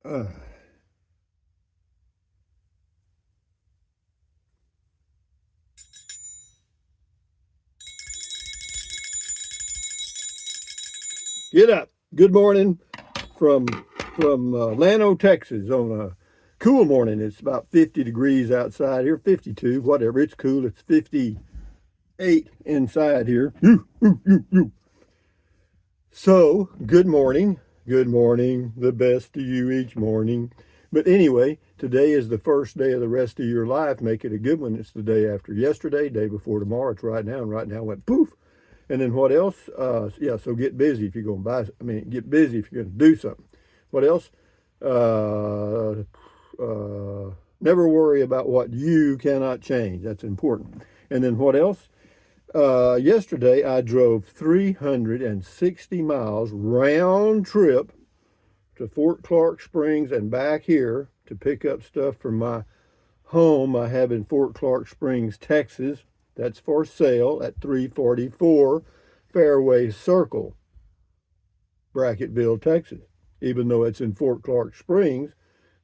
Uh, get up. Good morning from Lano, Texas. On a cool morning, it's about 50 degrees outside here. 52, whatever. It's cool. It's 58 inside here. So, good morning. Good morning. The best to you each morning. But anyway, today is the first day of the rest of your life. Make it a good one. It's the day after yesterday, day before tomorrow. It's right now, and right now went poof. And then what else? Yeah, so get busy if you're going to buy. Get busy if you're going to do something. What else? Uh, Never worry about what you cannot change. That's important. And then what else? Yesterday I drove 360 miles round trip to Fort Clark Springs and back here to pick up stuff from my home I have in Fort Clark Springs, Texas. That's for sale at 344 Fairway Circle, Bracketville, Texas. Even though it's in Fort Clark Springs,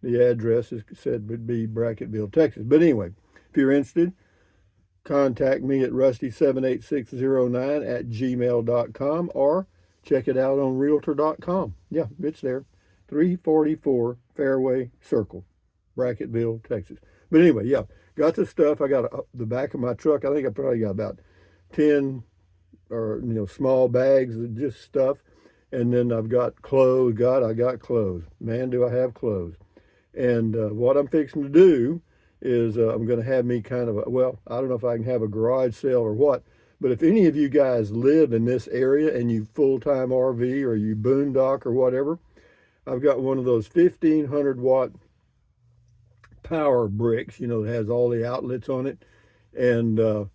the address is said would be Bracketville, Texas. But anyway, if you're interested, contact me at rusty78609 at gmail.com or check it out on realtor.com. Yeah, it's there. 344 Fairway Circle, Bracketville, Texas. But anyway, yeah, got the stuff. I got the back of my truck. I think I probably got about 10 or small bags of just stuff. And then I've got clothes. God, I got clothes. Man, do I have clothes. And what I'm fixing to do is I'm going to have me kind of I don't know if I can have a garage sale or what, but if any of you guys live in this area and you full-time RV or you boondock or whatever, I've got one of those 1500-watt power bricks, that has all the outlets on it, and I'm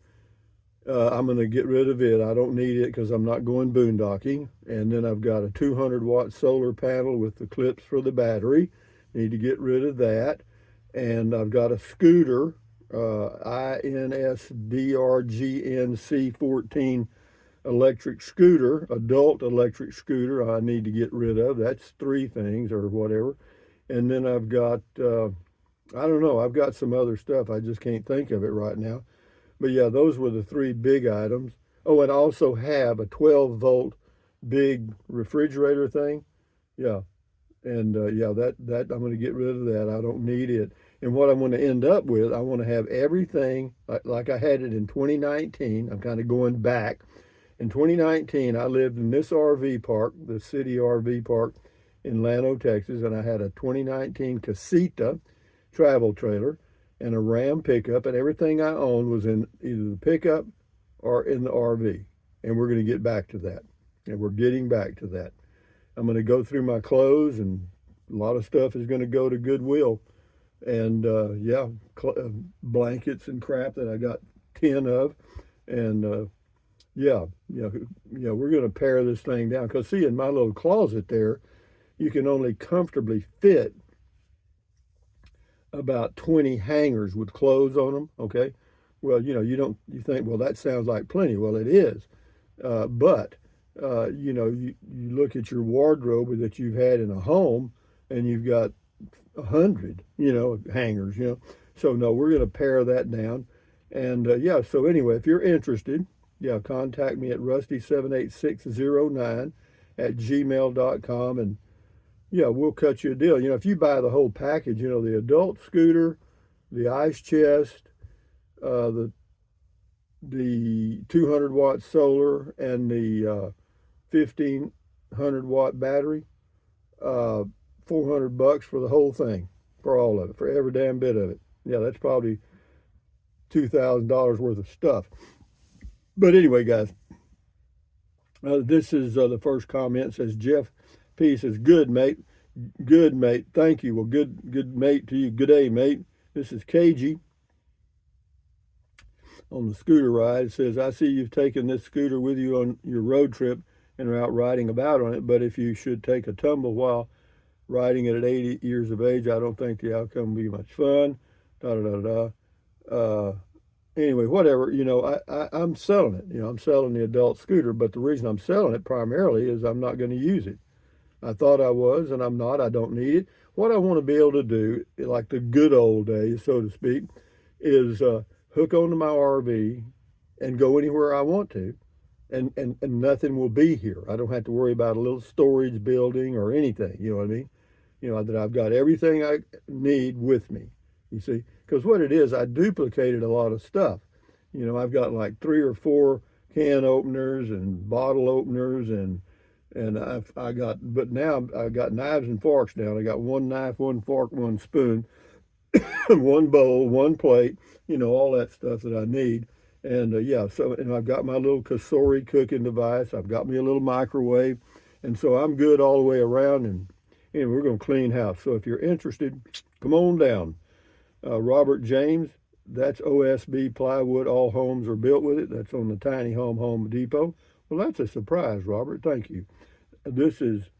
going to get rid of it. I don't need it because I'm not going boondocking. And then I've got a 200-watt solar panel with the clips for the battery. Need to get rid of that. And I've got a scooter, INSDRGNC14 electric scooter, adult electric scooter I need to get rid of. That's three things or whatever. And then I've got, I don't know, I've got some other stuff. I just can't think of it right now. But yeah, those were the three big items. Oh, and I also have a 12-volt big refrigerator thing. Yeah, and yeah, that I'm going to get rid of that. I don't need it. And what I'm going to end up with, I want to have everything like I had it in 2019. I'm kind of going back. In 2019, I lived in this RV park, the city RV park in Llano, Texas, and I had a 2019 Casita travel trailer and a Ram pickup, and everything I owned was in either the pickup or in the RV. And we're going to get back to that. And we're getting back to that. I'm going to go through my clothes, and a lot of stuff is going to go to Goodwill. And yeah, blankets and crap that I got 10 of. And yeah, we're going to pare this thing down. Because, see, in my little closet there, you can only comfortably fit about 20 hangers with clothes on them. Okay. Well, you think, well, that sounds like plenty. Well, it is. But you look at your wardrobe that you've had in a home and you've got 100, hangers, So, no, we're going to pare that down. And yeah, so anyway, if you're interested, yeah, contact me at rusty78609 at gmail.com. And yeah, we'll cut you a deal. If you buy the whole package, the adult scooter, the ice chest, the 200-watt solar, and the 1500-watt battery, 400 bucks for the whole thing, for all of it, for every damn bit of it. Yeah, that's probably $2,000 worth of stuff. But anyway, guys, this is the first comment. It says Jeff P says, "Good mate, good mate. Thank you. Well, good mate to you. Good day, mate. This is KG on the scooter ride." It says, "I see you've taken this scooter with you on your road trip and are out riding about on it. But if you should take a tumble while riding it at 80 years of age, I don't think the outcome will be much fun." Da da da da. Anyway, whatever. I'm selling it. I'm selling the adult scooter, but the reason I'm selling it primarily is I'm not going to use it. I thought I was, and I'm not. I don't need it. what I want to be able to do, like the good old days, so to speak, is hook onto my RV and go anywhere I want to, and nothing will be here. I don't have to worry about a little storage building or anything. You know what I mean? You know, that I've got everything I need with me. You see, because what it is, I duplicated a lot of stuff. You know, I've got like 3 or 4 can openers and bottle openers and I got, but now I got knives and forks now. I got one knife, one fork, one spoon, one bowl, one plate, you know, all that stuff that I need. And yeah, so, and I've got my little Kasori cooking device. I've got me a little microwave. And so I'm good all the way around. And we're going to clean house. So if you're interested, come on down. Robert James, that's OSB plywood. All homes are built with it. That's on the Tiny Home Depot. Well, that's a surprise, Robert. Thank you. This is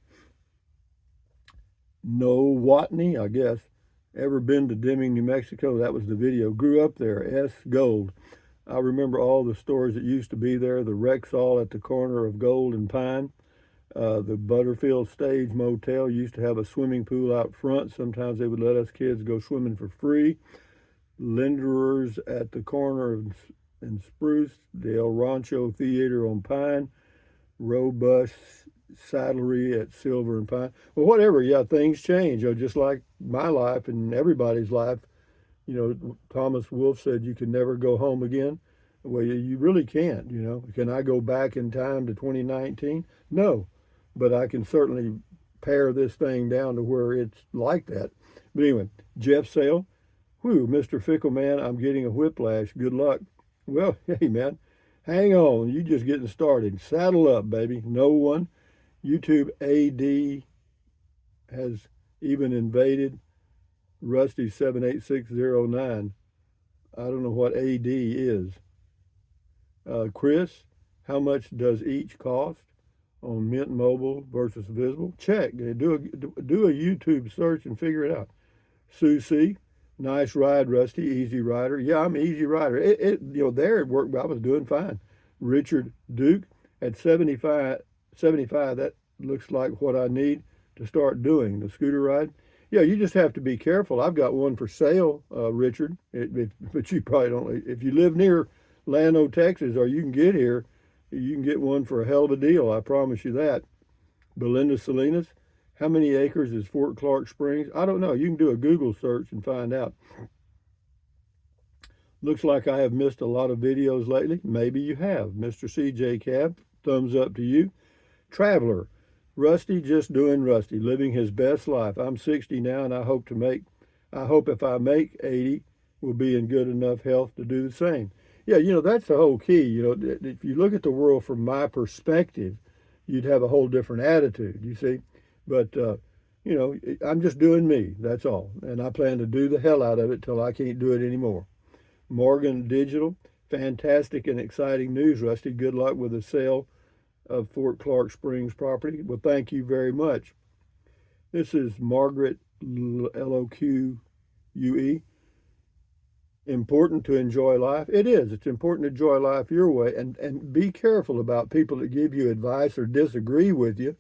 No Watney, I guess. Ever been to Deming, New Mexico? That was the video. Grew up there. S. Gold. I remember all the stores that used to be there. The Rexall at the corner of Gold and Pine. The Butterfield Stage Motel used to have a swimming pool out front. Sometimes they would let us kids go swimming for free. Linderers at the corner of and Spruce. The El Rancho Theater on Pine. Robust Saddlery at Silver and Pine. Well, whatever. Yeah, things change. You know, just like my life and everybody's life. You know, Thomas Wolfe said you can never go home again. Well, you really can't. You know, can I go back in time to 2019? No, but I can certainly pare this thing down to where it's like that. But anyway, Jeff Sale, whew, Mr. Fickle Man, I'm getting a whiplash. Good luck. Well, hey man, hang on. You just getting started. Saddle up, baby. No one. YouTube AD has even invaded Rusty 78609. I don't know what AD is. Chris, how much does each cost on Mint Mobile versus Visible? Check. Do a YouTube search and figure it out. Sue C, nice ride, Rusty. Easy rider. Yeah, I'm an easy rider. You know, there at work I was doing fine. Richard Duke at 75, that looks like what I need to start doing the scooter ride. Yeah, you just have to be careful. I've got one for sale, Richard, but you probably don't. If you live near Llano, Texas, or you can get here, you can get one for a hell of a deal. I promise you that. Belinda Salinas, how many acres is Fort Clark Springs? I don't know. You can do a Google search and find out. Looks like I have missed a lot of videos lately.Maybe you have. Mr. CJ Cab, thumbs up to you. Traveler, Rusty just doing Rusty, living his best life. I'm 60 now, and I hope if I make 80, we'll be in good enough health to do the same. Yeah, you know, that's the whole key. You know, if you look at the world from my perspective, you'd have a whole different attitude, you see. But, you know, I'm just doing me, that's all. And I plan to do the hell out of it till I can't do it anymore. Morgan Digital, fantastic and exciting news, Rusty. Good luck with the sale of Fort Clark Springs property. Well, thank you very much. This is Margaret LOQUE. Important to enjoy life. It is. It's important to enjoy life your way, and be careful about people that give you advice or disagree with you,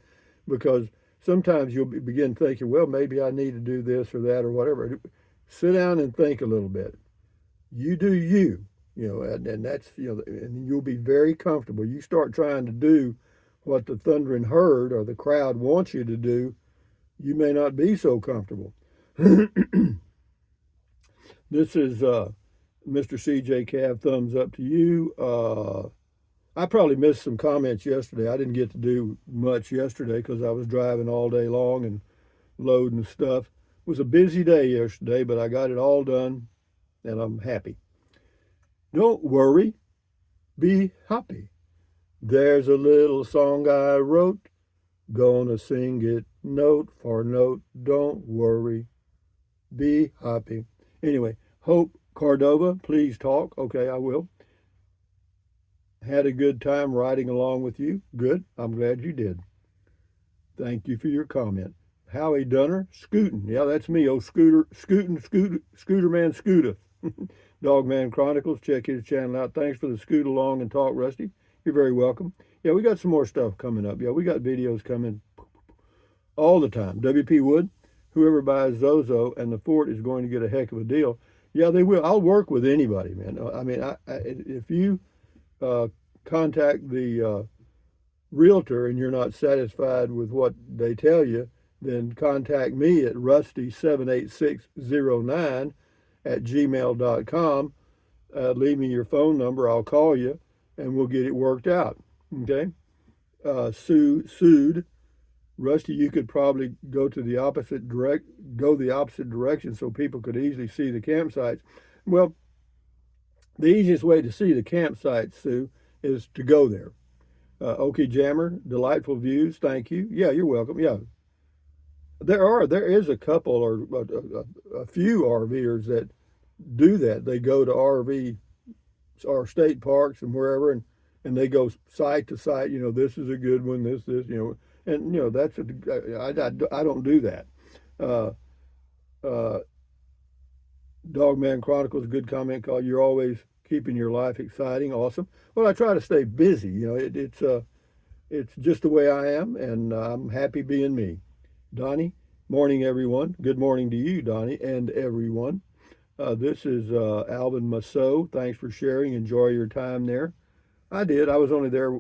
because sometimes you'll begin thinking, well, maybe I need to do this or that or whatever. Sit down and think a little bit. You do you, you know, and that's, you know, and you'll be very comfortable. You start trying to do what the thundering herd or the crowd wants you to do, you may not be so comfortable. This is Mr. CJ Cav, thumbs up to you. I probably missed some comments yesterday. I didn't get to do much yesterday because I was driving all day long and loading stuff. It was a busy day yesterday, but I got it all done, and I'm happy. Don't worry, be happy. There's a little song I wrote, gonna sing it note for note. Don't worry, be happy. Anyway, Hope Cordova, please talk. Okay, I will. Had a good time riding along with you. Good. I'm glad you did. Thank you for your comment. Howie Dunner, scootin'. Yeah, that's me. Oh, Scooter Man Scooter. Dogman Chronicles, check his channel out. Thanks for the scoot along and talk, Rusty. You're very welcome. Yeah, we got some more stuff coming up. Yeah, we got videos coming all the time. WP Wood, whoever buys Zozo and the fort is going to get a heck of a deal. Yeah, they will. I'll work with anybody, man. I mean, if you uh, contact the realtor and you're not satisfied with what they tell you, then contact me at rusty78609 at gmail.com. Leave me your phone number. I'll call you and we'll get it worked out. Okay? Sued. Rusty, you could probably go the opposite direction so people could easily see the campsites. Well, the easiest way to see the campsites, Sue, is to go there. Okie Jammer, delightful views. Thank you. Yeah, you're welcome. Yeah, there is a couple or a few RVers that do that. They go to RV or state parks and wherever, and they go site to site. You know, this is a good one. And that's I don't do that. Uh, uh, Dogman Chronicles, good comment call. You're always keeping your life exciting. Awesome. Well, I try to stay busy. You know, it's just the way I am, and I'm happy being me. Donnie, morning, everyone. Good morning to you, Donnie, and everyone. This is Alvin Masso. Thanks for sharing. Enjoy your time there. I did. I was only there,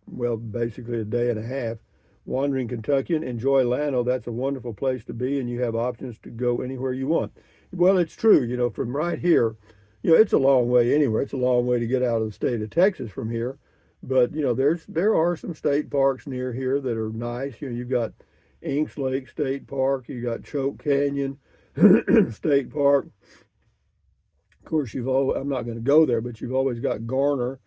well, basically a day and a half. Wandering Kentuckian, enjoy Llano. That's a wonderful place to be, and you have options to go anywhere you want. Well, it's true. You know, from right here, it's a long way anywhere. It's a long way to get out of the state of Texas from here. But, there are some state parks near here that are nice. You've got Inks Lake State Park. You got Choke Canyon State Park. Of course, I'm not going to go there, but you've always got Garner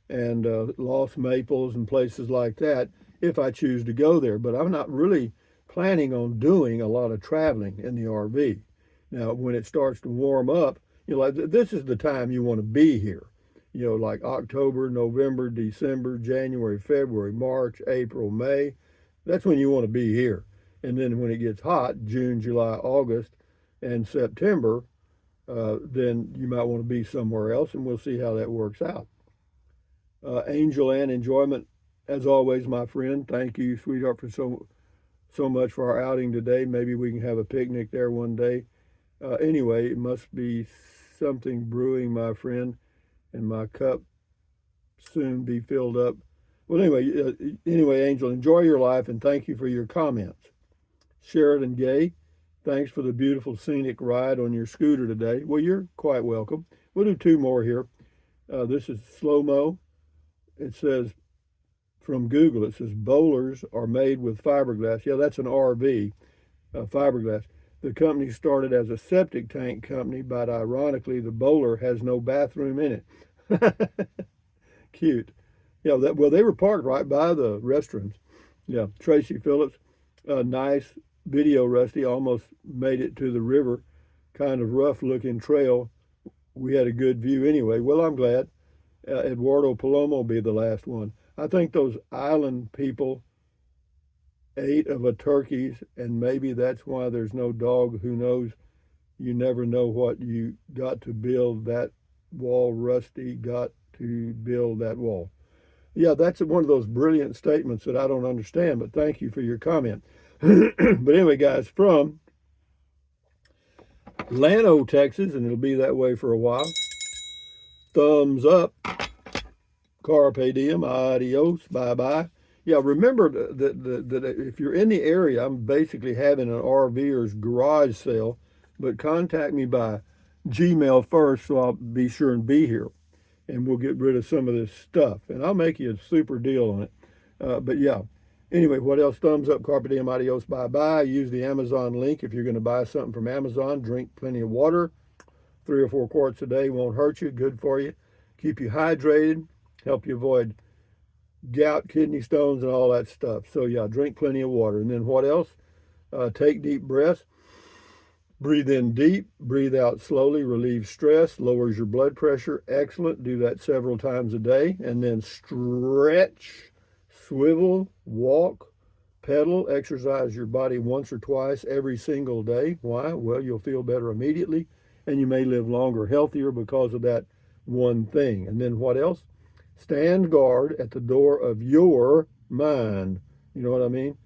and Lost Maples and places like that if I choose to go there. But I'm not really planning on doing a lot of traveling in the RV. Now, when it starts to warm up, like this is the time you want to be here. Like October, November, December, January, February, March, April, May. That's when you want to be here. And then when it gets hot, June, July, August, and September, then you might want to be somewhere else, and we'll see how that works out. Angel and Enjoyment, as always, my friend. Thank you, sweetheart, for so much for our outing today. Maybe we can have a picnic there one day. Anyway, it must be something brewing, my friend, and my cup soon be filled up. Well, anyway, Angel, enjoy your life, and thank you for your comments. Sheridan Gay, thanks for the beautiful scenic ride on your scooter today. Well, you're quite welcome. We'll do two more here. This is slow-mo. It says, from Google, it says bowlers are made with fiberglass. Yeah, that's an RV, fiberglass. The company started as a septic tank company, but ironically, the bowler has no bathroom in it. Cute. Yeah, well, they were parked right by the restrooms. Yeah, Tracy Phillips, nice video, Rusty. Almost made it to the river. Kind of rough looking trail. We had a good view anyway. Well, I'm glad. Eduardo Palomo will be the last one. I think those island people ate of a turkeys, and maybe that's why there's no dog. Who knows? You never know what you got to build that wall. Rusty got to build that wall. Yeah, that's one of those brilliant statements that I don't understand, but thank you for your comment. But anyway, guys, from Llano, Texas, and it'll be that way for a while. Thumbs up. Carpe diem. Adios. Bye-bye. Yeah, remember that if you're in the area, I'm basically having an RVer's garage sale, but contact me by Gmail first so I'll be sure and be here. And we'll get rid of some of this stuff. And I'll make you a super deal on it. But yeah. Anyway, what else? Thumbs up, carpe diem, adios, bye-bye. Use the Amazon link if you're going to buy something from Amazon. Drink plenty of water. 3 or 4 quarts a day won't hurt you. Good for you. Keep you hydrated. Help you avoid gout, kidney stones, and all that stuff. So yeah, drink plenty of water. And then what else? Take deep breaths. Breathe in deep, breathe out slowly, relieves stress, lowers your blood pressure. Excellent. Do that several times a day. And then stretch, swivel, walk, pedal, exercise your body once or twice every single day. Why? Well, you'll feel better immediately, and you may live longer, healthier because of that one thing. And then what else? Stand guard at the door of your mind. You know what I mean?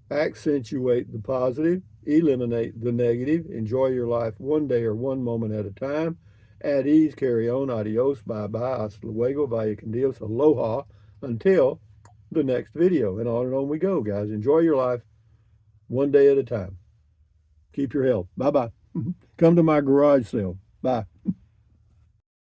Accentuate the positive, Eliminate the negative. Enjoy your life one day or one moment at a time. At ease, carry on. Adios, bye-bye, hasta luego, vaya con Dios, aloha. Until the next video. And on we go, guys. Enjoy your life one day at a time. Keep your health. Bye-bye. Come to my garage sale. Bye.